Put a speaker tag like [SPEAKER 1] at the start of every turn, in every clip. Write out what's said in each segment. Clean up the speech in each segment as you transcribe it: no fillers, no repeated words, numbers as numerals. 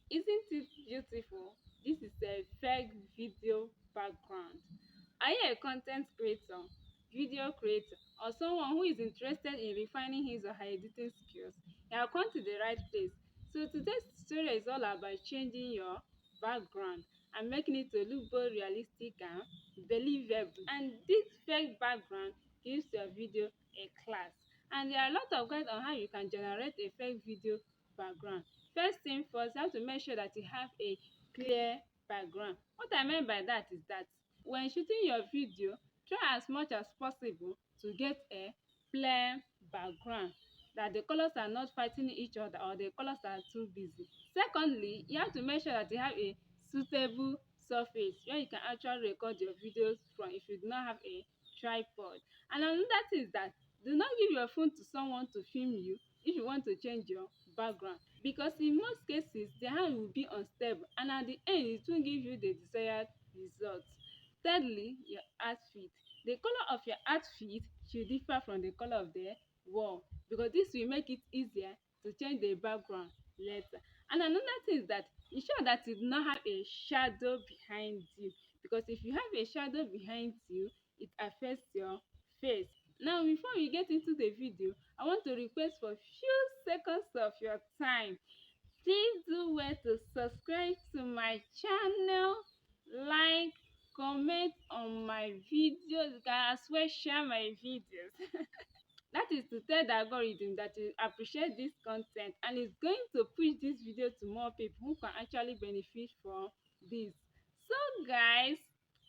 [SPEAKER 1] Isn't it beautiful? This is a fake video background. Are you a content creator, video creator, or someone who is interested in refining his or her editing skills? You have come to the right place. So today's tutorial is all about changing your background and making it to look both realistic and believable. And this fake background gives your video a class. And there are a lot of guides on how you can generate a fake video background. First thing first, you have to make sure that you have a clear background. What I mean by that is that when shooting your video, try as much as possible to get a clear background, that the colors are not fighting each other or the colors are too busy. Secondly, you have to make sure that you have a suitable surface where you can actually record your videos from if you do not have a tripod. And another thing is that do not give your phone to someone to film you if you want to change your background, because in most cases the hand will be unstable and at the end it won't give you the desired result. Thirdly, your outfit. The color of your outfit should differ from the color of the wall, because this will make it easier to change the background later. And another thing is that ensure that you do not have a shadow behind you, because if you have a shadow behind you, it affects your face. Now before we get into the video, I want to request for few seconds of your time. Please do well to subscribe to my channel, like, comment on my videos, you can as well share my videos. That is to tell the algorithm that you appreciate this content and is going to push this video to more people who can actually benefit from this. So guys,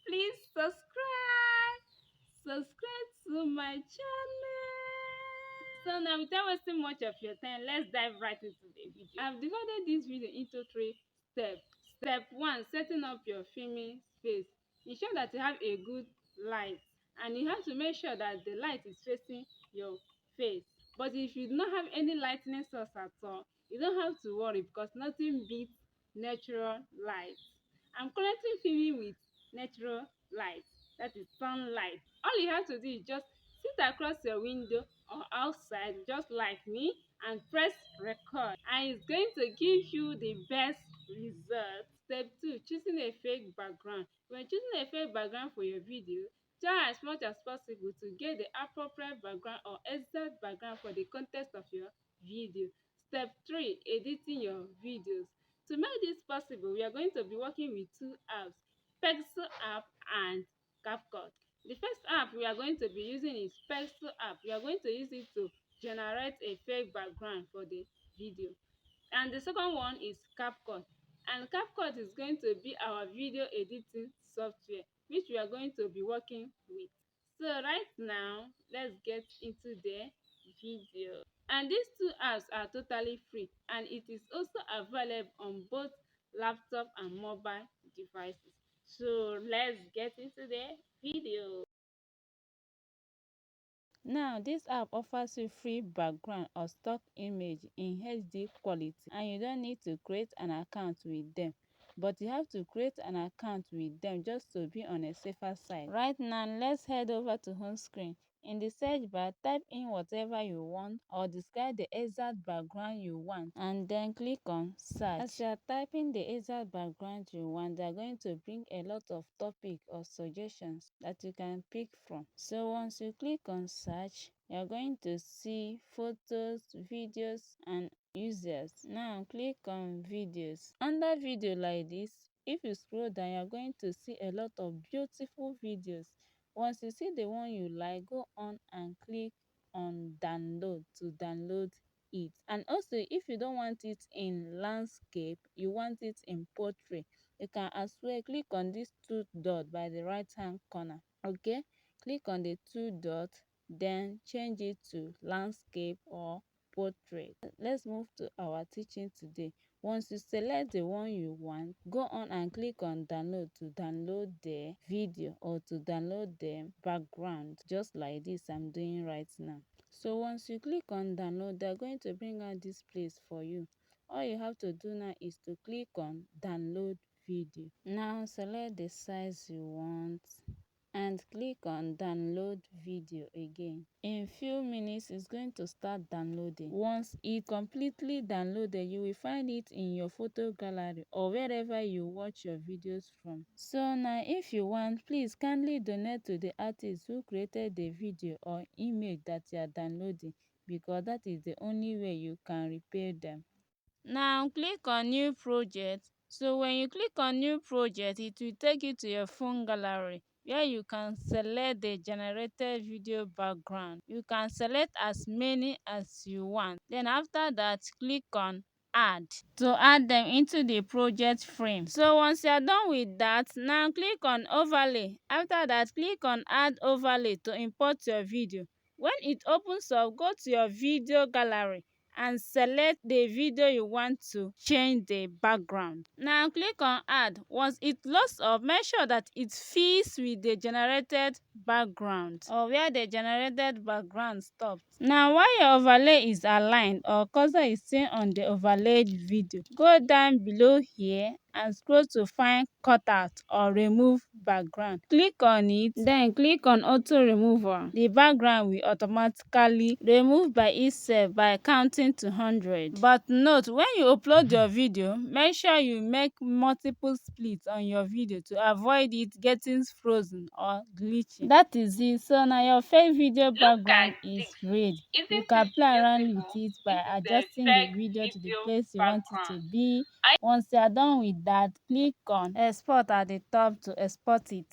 [SPEAKER 1] please subscribe to my channel. So now, without wasting much of your time, let's dive right into the video. I've divided this video into 3 steps. Step 1, setting up your filming space. Ensure that you have a good light, and you have to make sure that the light is facing your face. But if you do not have any lightning source at all, you don't have to worry, because nothing beats natural light. I'm currently filming with natural light, that is sunlight. All you have to do is just sit across your window or outside just like me and press record, and it's going to give you the best result. Step 2, choosing a fake background. When choosing a fake background for your video, try as much as possible to get the appropriate background or exact background for the context of your video. Step 3, editing your videos. To make this possible, we are going to be working with 2 apps, Pexel app and CapCut. The first app we are going to be using is Pexel app. We are going to use it to generate a fake background for the video. And the second one is CapCut. And CapCut is going to be our video editing software, which we are going to be working with. So right now, let's get into the video. And these 2 apps are totally free, and it is also available on both laptop and mobile devices. So let's get into the video. Now, this app offers you free background or stock image in HD quality, and you don't need to create an account with them. But you have to create an account with them just to be on a safer side. Right now, let's head over to home screen. In the search bar, type in whatever you want or describe the exact background you want, and then click on search. As you are typing the exact background you want, they are going to bring a lot of topics or suggestions that you can pick from. So once you click on search, you are going to see photos, videos, and users. Now click on videos. Under video like this, if you scroll down, you are going to see a lot of beautiful videos. Once you see the one you like, go on and click on download to download it. And also, if you don't want it in landscape, you want it in portrait, you can as well click on this 2 dot by the right hand corner. Okay, click on the 2 dot, then change it to landscape or portrait. Let's move to our teaching today. Once you select the one you want, go on and click on download to download the video or to download the background, just like this I'm doing right now. So once you click on download, they're going to bring out this place for you. All you have to do now is to click on download video. Now select the size you want, and click on download video again. In few minutes it's going to start downloading. Once it completely downloaded, you will find it in your photo gallery or wherever you watch your videos from. So now if you want, please kindly donate to the artist who created the video or image that you are downloading, because that is the only way you can repay them. Now click on new project. So when you click on new project, it will take you to your phone gallery where you can select the generated video background. You can select as many as you want. Then after that, click on add to add them into the project frame. So once you are done with that, now click on overlay. After that, click on add overlay to import your video. When it opens up, go to your video gallery and select the video you want to change the background. Now click on add. Once it loads up, make sure that it fits with the generated background or where the generated background stops. Now while your overlay is aligned or cursor is seen on the overlaid video, go down below here and scroll to find cutout or remove background. Click on it, then click on auto removal. The background will automatically remove by itself by counting to 100. But note, when you upload your video, make sure you make multiple splits on your video to avoid it getting frozen or glitching. That is it. So now your fake video background is ready. You can play around with it by adjusting the video to the place you want it to be. Once you are done with that, click on export at the top to export it.